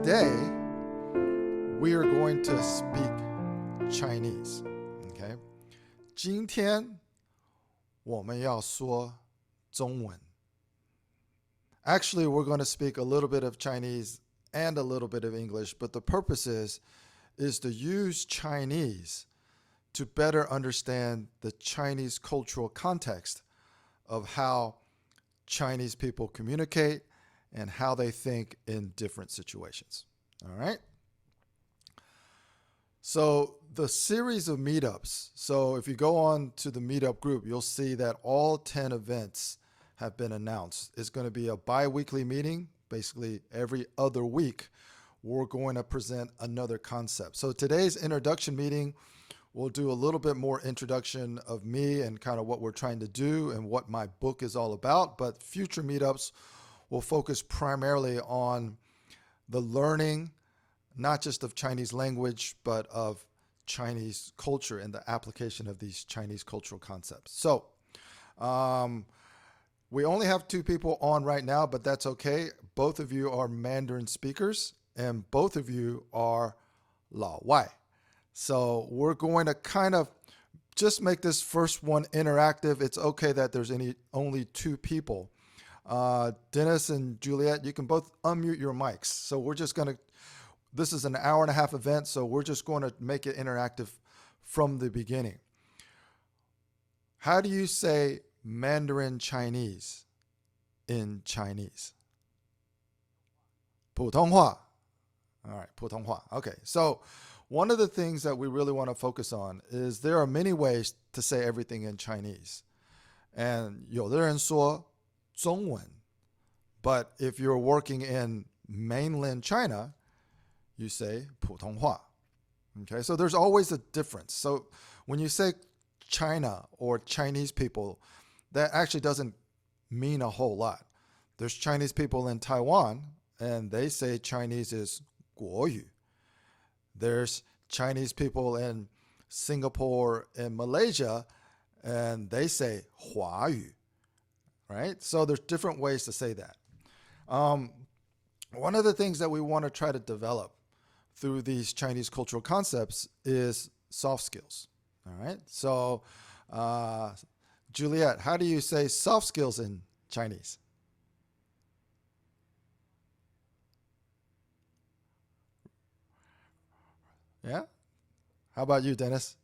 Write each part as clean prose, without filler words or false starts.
today we are going to speak Chinese. Okay? 今天我们要说中文. Actually, we're going to speak a little bit of Chinese and a little bit of English, but the purpose is to use Chinese to better understand the Chinese cultural context of how Chinese people communicate and how they think in different situations. All right? So the series of meetups. So if you go on to the meetup group, you'll see that all 10 events have been announced. It's going to be a bi-weekly meeting. Basically, every other week, we're going to present another concept. So today's introduction meeting, we'll do a little bit more introduction of me and kind of what we're trying to do and what my book is all about. But future meetups will focus primarily on the learning, not just of Chinese language, but of Chinese culture and the application of these Chinese cultural concepts. So we only have 2 people on right now, but that's okay. Both of you are Mandarin speakers, and both of you are 老外. So we're going to kind of just make this first one interactive. It's okay that there's only 2 people. Dennis and Juliet, you can both unmute your mics. So we're just going to, this is an hour-and-a-half event, so we're just going to make it interactive from the beginning. How do you say Mandarin Chinese in Chinese? 普通话. All right, 普通话. Okay, so one of the things that we really want to focus on is there are many ways to say everything in Chinese. And 有的人说中文, but if you're working in mainland China, you say 普通话. Okay, so there's always a difference. So when you say China or Chinese people, that actually doesn't mean a whole lot. There's Chinese people in Taiwan, and they say Chinese is 国语. There's Chinese people in Singapore and Malaysia, and they say 华语, right? So there's different ways to say that. One of the things that we want to try to develop through these Chinese cultural concepts is soft skills. All right. So, Juliet, how do you say soft skills in Chinese? Yeah. How about you, Dennis?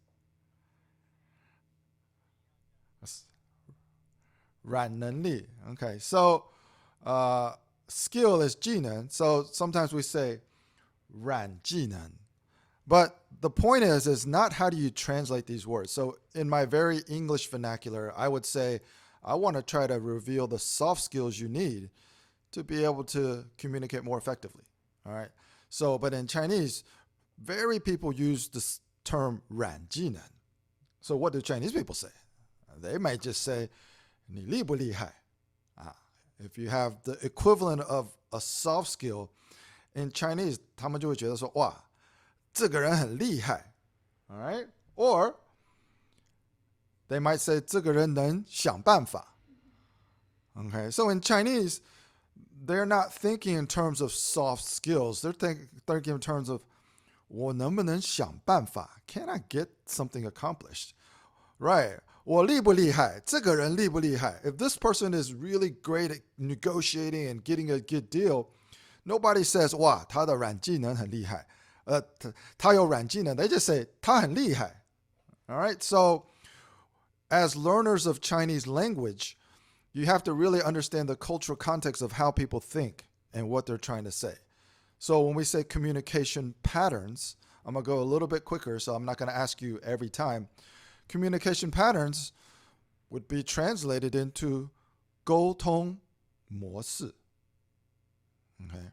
软能力. Okay. So, skill is 技能. So sometimes we say 软技能. But the point is not how do you translate these words. So in my very English vernacular, I would say, I want to try to reveal the soft skills you need to be able to communicate more effectively. All right. So, but in Chinese, very people use this term 软技能. So what do Chinese people say? They might just say, 你厉不厉害? If you have the equivalent of a soft skill in Chinese, 他们就会觉得说，哇，这个人很厉害. All right? Or they might say, 这个人能想办法. Okay, so in Chinese, they're not thinking in terms of soft skills. They're thinking in terms of, 我能不能想办法? Can I get something accomplished? Right. 我厉不厉害? 这个人厉不厉害? If this person is really great at negotiating and getting a good deal, nobody says, 哇，他的软技能很厉害. 他有软技能. They just say, 他很厉害. All right. So as learners of Chinese language, you have to really understand the cultural context of how people think and what they're trying to say. So when we say communication patterns, I'm going to go a little bit quicker, so I'm not going to ask you every time. Communication patterns would be translated into 沟通模式. Okay.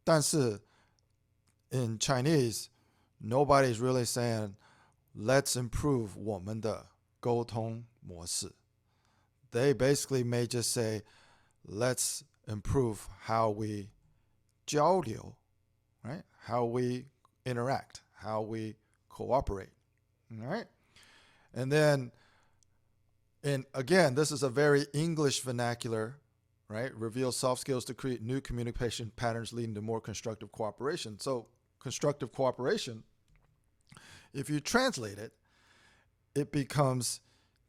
但是 in Chinese, nobody's really saying, let's improve 我们的沟通模式. They basically may just say, let's improve how we 交流, right? How we interact, how we cooperate. All right? And then, and again, this is a very English vernacular, right? Reveal soft skills to create new communication patterns leading to more constructive cooperation. So constructive cooperation, if you translate it, it becomes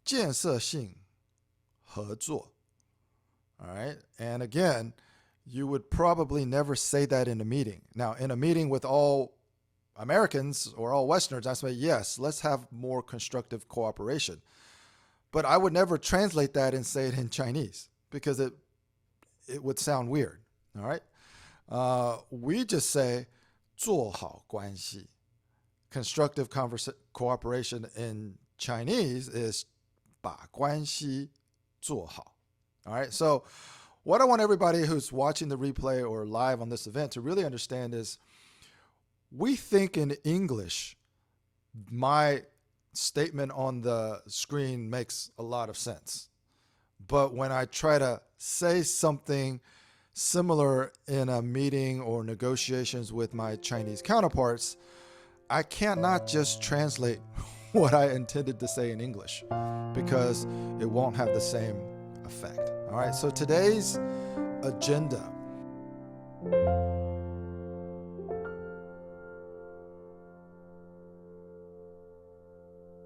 建设性合作. All right. And again, you would probably never say that in a meeting. Now, in a meeting with all Americans or all Westerners, I say, yes, let's have more constructive cooperation. But I would never translate that and say it in Chinese because it would sound weird. All right. We just say 做好关系. Constructive cooperation in Chinese is 把关系做好. All right. So what I want everybody who's watching the replay or live on this event to really understand is we think in English. My statement on the screen makes a lot of sense. But when I try to say something similar in a meeting or negotiations with my Chinese counterparts, I cannot just translate what I intended to say in English because it won't have the same effect. All right, so today's agenda